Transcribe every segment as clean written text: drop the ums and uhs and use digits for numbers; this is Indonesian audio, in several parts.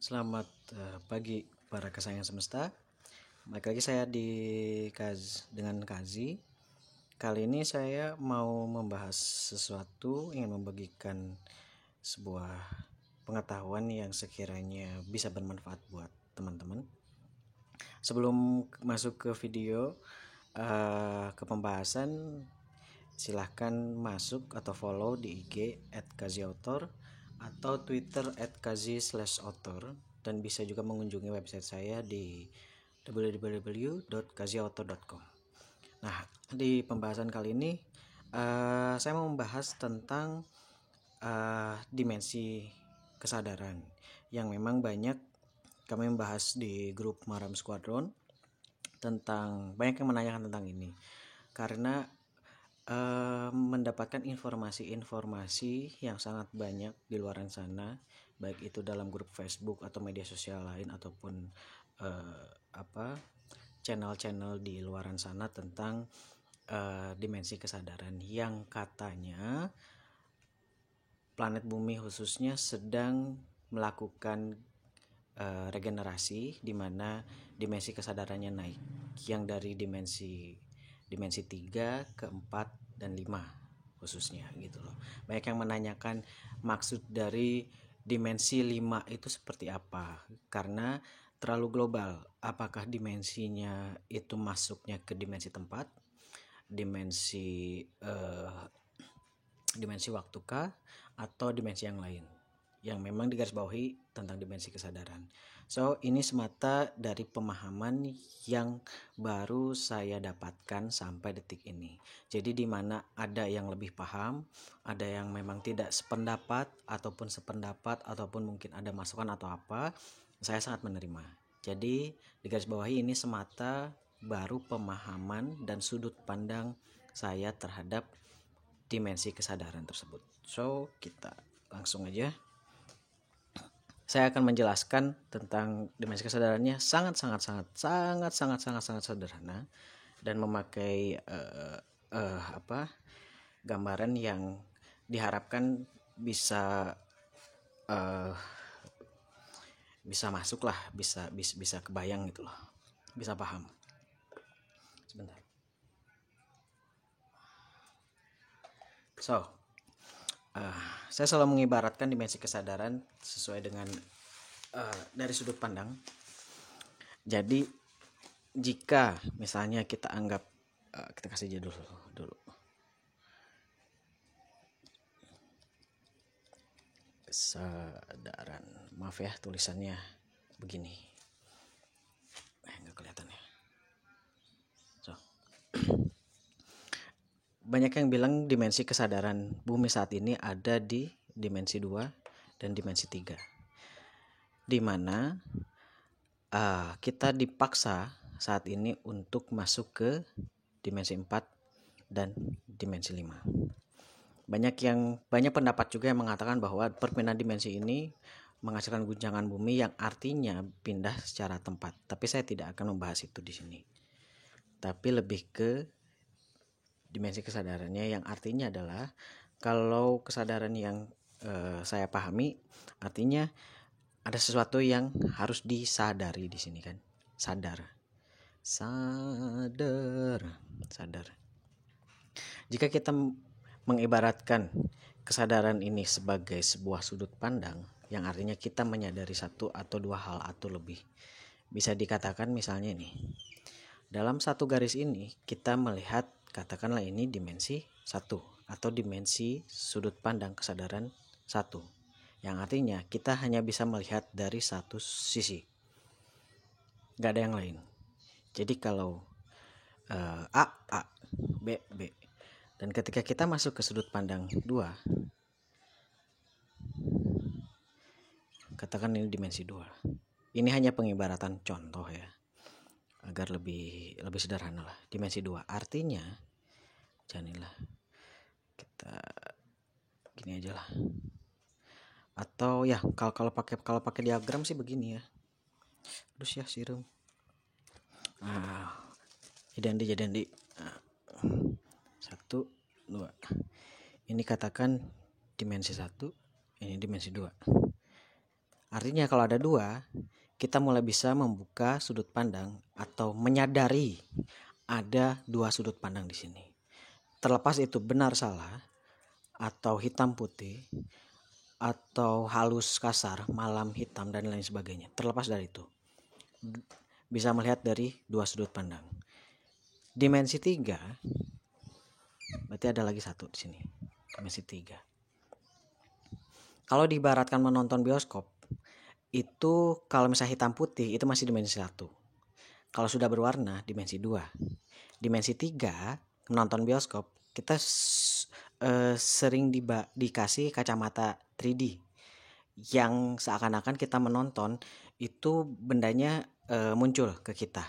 Selamat pagi para kesayangan semesta. Balik lagi saya dengan Kazi. Kali ini saya mau membahas sesuatu, ingin membagikan sebuah pengetahuan yang sekiranya bisa bermanfaat buat teman-teman. Sebelum masuk ke video, ke pembahasan, silahkan masuk atau follow di IG @kaziauthor atau Twitter @kazi/author, dan bisa juga mengunjungi website saya di www.kaziauthor.com. Nah, di pembahasan kali ini saya mau membahas tentang dimensi kesadaran yang memang banyak kami membahas di grup Maram Squadron. Banyak yang menanyakan tentang ini karena mendapatkan informasi-informasi yang sangat banyak di luar sana, baik itu dalam grup Facebook atau media sosial lain ataupun channel-channel di luar sana tentang dimensi kesadaran yang katanya planet bumi khususnya sedang melakukan regenerasi, di mana dimensi kesadarannya naik, yang dari dimensi 3 ke 4 dan 5 khususnya gitu loh. Banyak yang menanyakan maksud dari dimensi 5 itu seperti apa, karena terlalu global. Apakah dimensinya itu masuknya ke dimensi tempat, dimensi waktukah, atau dimensi yang lain yang memang digarisbawahi tentang dimensi kesadaran. So, ini semata dari pemahaman yang baru saya dapatkan sampai detik ini. Jadi di mana ada yang lebih paham, ada yang memang tidak sependapat ataupun mungkin ada masukan atau apa, saya sangat menerima. Jadi digarisbawahi ini semata baru pemahaman dan sudut pandang saya terhadap dimensi kesadaran tersebut. So, kita langsung aja. Saya akan menjelaskan tentang dimensi kesadarannya sangat sederhana dan memakai gambaran yang diharapkan bisa masuk lah, bisa kebayang gitu loh, bisa paham. Sebentar. So, saya selalu mengibaratkan dimensi kesadaran sesuai dengan dari sudut pandang. Jadi jika misalnya kita anggap, kita kasih judul dulu, kesadaran. Maaf ya tulisannya begini, nggak kelihatan ya. So, banyak yang bilang dimensi kesadaran bumi saat ini ada di dimensi 2 dan dimensi 3, di mana kita dipaksa saat ini untuk masuk ke dimensi 4 dan dimensi 5. Banyak pendapat juga yang mengatakan bahwa perpindahan dimensi ini menghasilkan guncangan bumi yang artinya pindah secara tempat. Tapi saya tidak akan membahas itu di sini. Tapi lebih ke dimensi kesadarannya yang artinya adalah, kalau kesadaran yang saya pahami artinya ada sesuatu yang harus disadari di sini kan. Sadar. Jika kita mengibaratkan kesadaran ini sebagai sebuah sudut pandang, yang artinya kita menyadari satu atau dua hal atau lebih, bisa dikatakan misalnya nih, dalam satu garis ini kita melihat, katakanlah ini dimensi 1 atau dimensi sudut pandang kesadaran 1, yang artinya kita hanya bisa melihat dari satu sisi, gak ada yang lain. Jadi kalau A, B, B, dan ketika kita masuk ke sudut pandang 2, katakan ini dimensi 2. Ini hanya pengibaratan contoh ya, agar lebih sederhana lah. Dimensi 2 artinya, jadilah kita gini aja lah. Atau ya kalau pakai diagram sih begini ya. Terus ya sirum. Jadi 1, 2. Ini katakan dimensi 1, ini dimensi 2. Artinya kalau ada dua, kita mulai bisa membuka sudut pandang atau menyadari ada dua sudut pandang di sini. Terlepas itu benar salah atau hitam putih atau halus kasar, malam hitam dan lain sebagainya. Terlepas dari itu, bisa melihat dari dua sudut pandang. Dimensi 3, berarti ada lagi satu di sini. Dimensi 3. Kalau diibaratkan menonton bioskop, itu kalau misalnya hitam putih itu masih dimensi 1. Kalau sudah berwarna, dimensi 2. Dimensi 3, menonton bioskop, kita sering dikasih kacamata 3D yang seakan-akan kita menonton itu bendanya muncul ke kita.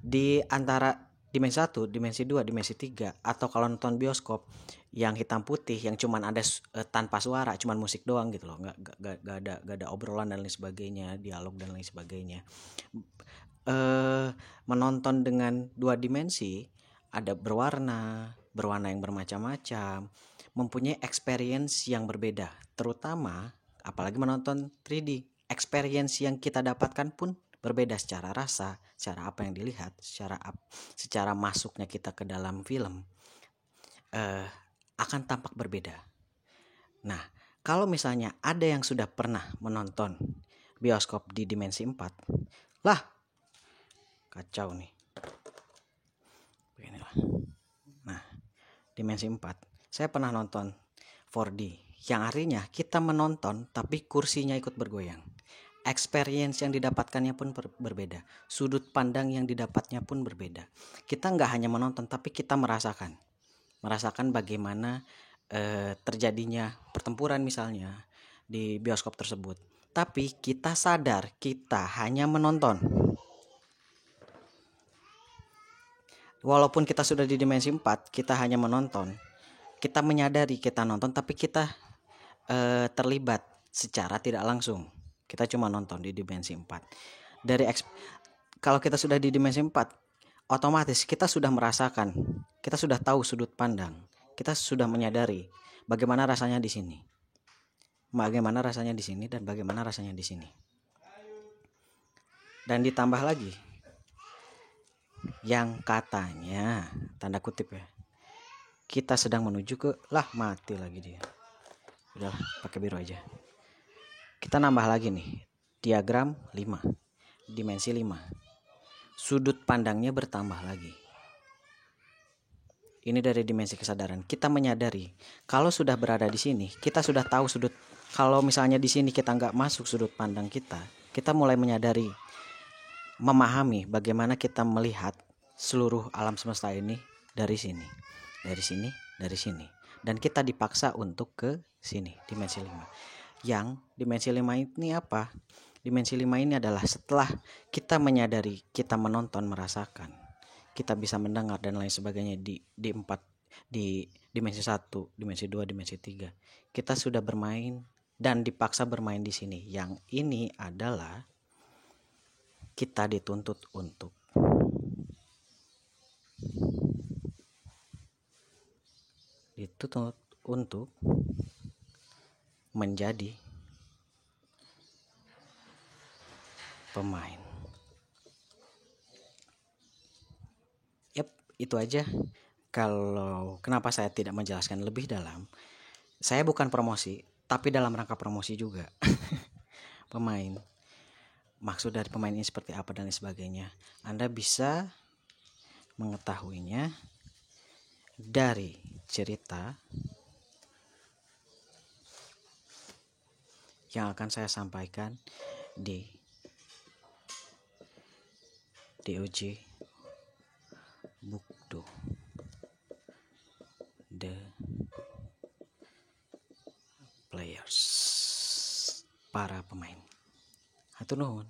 Di antara dimensi 1, dimensi 2, dimensi 3, atau kalau nonton bioskop yang hitam putih yang cuman ada tanpa suara, cuman musik doang gitu loh, nggak ada obrolan dan lain sebagainya, dialog dan lain sebagainya. Menonton dengan dua dimensi, ada berwarna yang bermacam-macam, mempunyai experience yang berbeda, terutama apalagi menonton 3D. Experience yang kita dapatkan pun berbeda secara rasa, secara apa yang dilihat, secara masuknya kita ke dalam film akan tampak berbeda. Nah, kalau misalnya ada yang sudah pernah menonton bioskop di dimensi 4, lah kacau nih. Beginilah. Nah, dimensi 4, saya pernah nonton 4D, yang artinya kita menonton tapi kursinya ikut bergoyang. Experience yang didapatkannya pun berbeda. Sudut pandang yang didapatnya pun berbeda. Kita nggak hanya menonton tapi kita merasakan bagaimana terjadinya pertempuran misalnya di bioskop tersebut. Tapi kita sadar kita hanya menonton. Walaupun kita sudah di dimensi 4, kita hanya menonton. Kita menyadari kita nonton tapi kita terlibat secara tidak langsung. Kita cuma nonton di dimensi 4. Kalau kita sudah di dimensi 4, otomatis kita sudah merasakan, kita sudah tahu sudut pandang, kita sudah menyadari bagaimana rasanya di sini. Bagaimana rasanya di sini dan bagaimana rasanya di sini. Dan ditambah lagi yang katanya tanda kutip ya, kita sedang menuju ke mati lagi dia. Udahlah, pakai biru aja. Kita nambah lagi nih, diagram 5, dimensi 5. Sudut pandangnya bertambah lagi. Ini dari dimensi kesadaran. Kita menyadari kalau sudah berada di sini, kita sudah tahu sudut. Kalau misalnya di sini kita nggak masuk sudut pandang kita mulai menyadari, memahami bagaimana kita melihat seluruh alam semesta ini dari sini, dari sini, dari sini. Dan kita dipaksa untuk ke sini, dimensi 5. Yang dimensi 5 ini apa? Dimensi 5 ini adalah setelah kita menyadari, kita menonton, merasakan, kita bisa mendengar dan lain sebagainya di 4, di dimensi 1, dimensi 2, dimensi 3. Kita sudah bermain dan dipaksa bermain di sini. Yang ini adalah kita dituntut untuk menjadi pemain. Itu aja. Kalau kenapa saya tidak menjelaskan lebih dalam, saya bukan promosi, tapi dalam rangka promosi juga. Pemain, maksud dari pemain ini seperti apa dan sebagainya, Anda bisa mengetahuinya dari cerita yang akan saya sampaikan di DOJ Book 2, The Players, para pemain. Hatur nuhun.